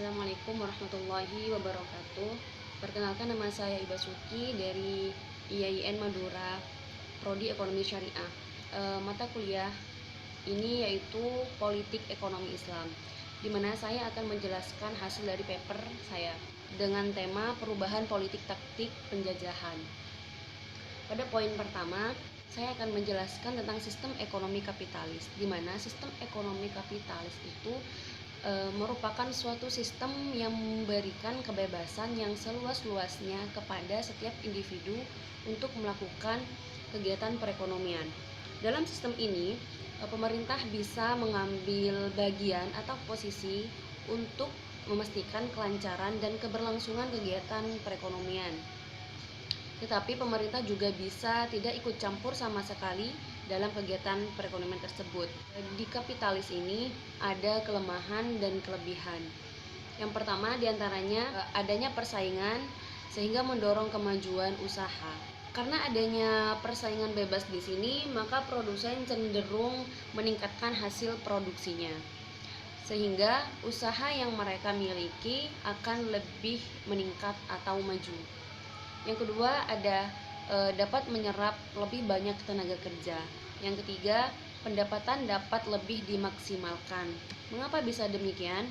Assalamualaikum warahmatullahi wabarakatuh. Perkenalkan, nama saya Iba Suki dari IAIN Madura, Prodi Ekonomi Syariah. Mata kuliah ini yaitu Politik Ekonomi Islam, di mana saya akan menjelaskan hasil dari paper saya dengan tema perubahan politik taktik penjajahan. Pada poin pertama, saya akan menjelaskan tentang sistem ekonomi kapitalis, di mana sistem ekonomi kapitalis itu merupakan suatu sistem yang memberikan kebebasan yang seluas-luasnya kepada setiap individu untuk melakukan kegiatan perekonomian. Dalam sistem ini, pemerintah bisa mengambil bagian atau posisi untuk memastikan kelancaran dan keberlangsungan kegiatan perekonomian. Tetapi pemerintah juga bisa tidak ikut campur sama sekali dalam kegiatan perekonomian tersebut. Di kapitalis ini ada kelemahan dan kelebihan. Yang pertama diantaranya adanya persaingan sehingga mendorong kemajuan usaha. Karena adanya persaingan bebas di sini, maka produsen cenderung meningkatkan hasil produksinya, sehingga usaha yang mereka miliki akan lebih meningkat atau maju. Yang kedua dapat menyerap lebih banyak tenaga kerja. Yang ketiga, pendapatan dapat lebih dimaksimalkan. Mengapa bisa demikian?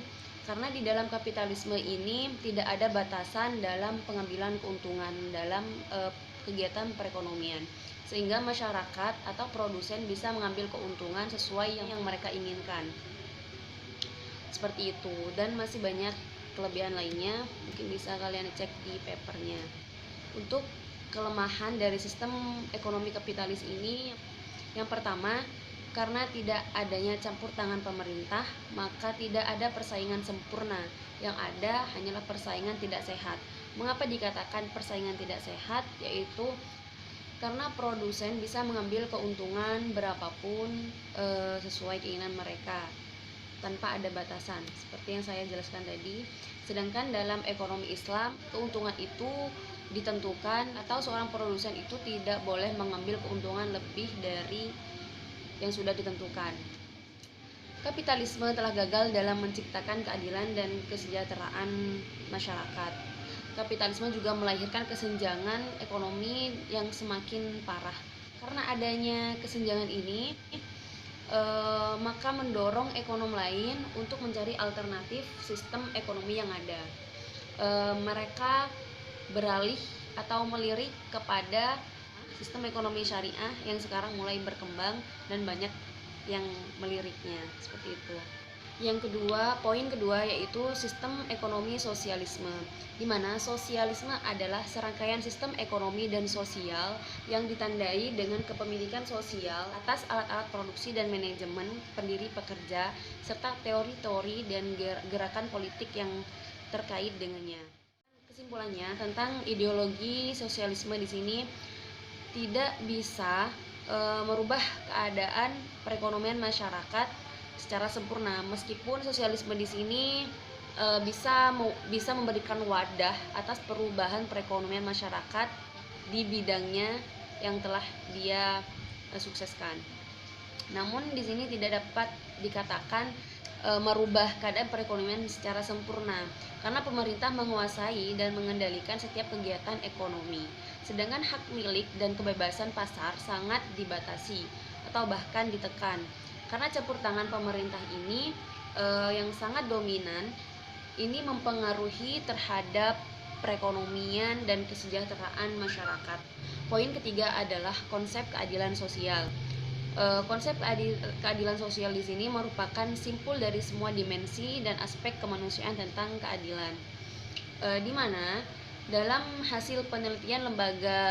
Karena di dalam kapitalisme ini tidak ada batasan dalam pengambilan keuntungan dalam kegiatan perekonomian, sehingga masyarakat atau produsen bisa mengambil keuntungan sesuai yang mereka inginkan. Seperti itu, dan masih banyak kelebihan lainnya, mungkin bisa kalian cek di papernya. Untuk kelemahan dari sistem ekonomi kapitalis ini, yang pertama, karena tidak adanya campur tangan pemerintah, maka tidak ada persaingan sempurna. Yang ada hanyalah persaingan tidak sehat. Mengapa dikatakan persaingan tidak sehat? Yaitu karena produsen bisa mengambil keuntungan berapapun sesuai keinginan mereka, tanpa ada batasan, seperti yang saya jelaskan tadi. Sedangkan dalam ekonomi Islam, keuntungan itu ditentukan atau seorang produsen itu tidak boleh mengambil keuntungan lebih dari yang sudah ditentukan. Kapitalisme telah gagal dalam menciptakan keadilan dan kesejahteraan masyarakat. Kapitalisme juga melahirkan kesenjangan ekonomi yang semakin parah. Karena adanya kesenjangan ini, maka mendorong ekonom lain untuk mencari alternatif sistem ekonomi yang ada. Mereka beralih atau melirik kepada sistem ekonomi syariah yang sekarang mulai berkembang dan banyak yang meliriknya, seperti itu. Yang kedua, poin kedua yaitu sistem ekonomi sosialisme, di mana sosialisme adalah serangkaian sistem ekonomi dan sosial yang ditandai dengan kepemilikan sosial atas alat-alat produksi dan manajemen pendiri pekerja, serta teori-teori dan gerakan politik yang terkait dengannya. Kesimpulannya, tentang ideologi sosialisme di sini tidak bisa merubah keadaan perekonomian masyarakat secara sempurna, meskipun sosialisme di sini bisa memberikan wadah atas perubahan perekonomian masyarakat di bidangnya yang telah dia sukseskan. Namun di sini tidak dapat dikatakan merubah keadaan perekonomian secara sempurna, karena pemerintah menguasai dan mengendalikan setiap kegiatan ekonomi, sedangkan hak milik dan kebebasan pasar sangat dibatasi atau bahkan ditekan. Karena campur tangan pemerintah ini yang sangat dominan, ini mempengaruhi terhadap perekonomian dan kesejahteraan masyarakat. Poin ketiga adalah konsep keadilan sosial. Konsep keadilan sosial di sini merupakan simpul dari semua dimensi dan aspek kemanusiaan tentang keadilan, di mana dalam hasil penelitian lembaga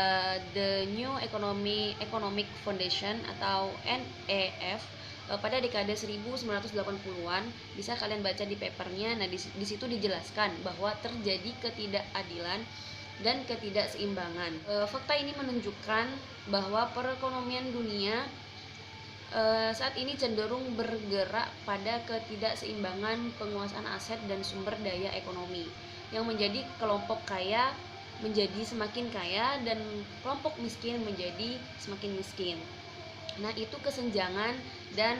The New Economic Foundation atau NEF pada dekade 1980-an, bisa kalian baca di papernya. Nah, di situ dijelaskan bahwa terjadi ketidakadilan dan ketidakseimbangan. Fakta ini menunjukkan bahwa perekonomian dunia saat ini cenderung bergerak pada ketidakseimbangan penguasaan aset dan sumber daya ekonomi, yang menjadi kelompok kaya menjadi semakin kaya dan kelompok miskin menjadi semakin miskin. Nah, itu kesenjangan dan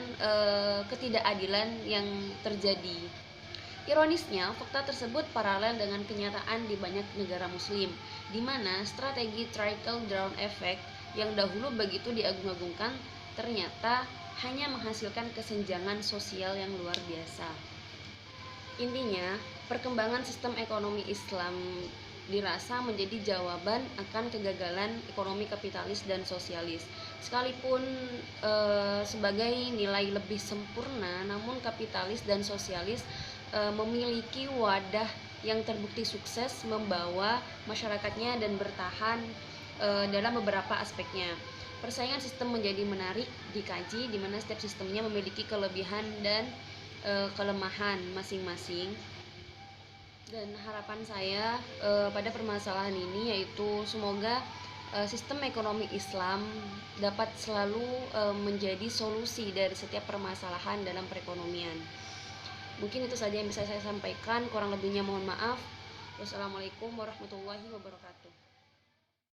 ketidakadilan yang terjadi. Ironisnya, fakta tersebut paralel dengan kenyataan di banyak negara muslim, di mana strategi trickle-down effect yang dahulu begitu diagung-agungkan ternyata hanya menghasilkan kesenjangan sosial yang luar biasa. Intinya, perkembangan sistem ekonomi Islam dirasa menjadi jawaban akan kegagalan ekonomi kapitalis dan sosialis. Sekalipun sebagai nilai lebih sempurna, namun kapitalis dan sosialis memiliki wadah yang terbukti sukses membawa masyarakatnya dan bertahan dalam beberapa aspeknya. Persaingan sistem menjadi menarik dikaji, di mana setiap sistemnya memiliki kelebihan dan kelemahan masing-masing. Dan harapan saya pada permasalahan ini yaitu semoga sistem ekonomi Islam dapat selalu menjadi solusi dari setiap permasalahan dalam perekonomian. Mungkin itu saja yang bisa saya sampaikan, kurang lebihnya mohon maaf. Wassalamualaikum warahmatullahi wabarakatuh.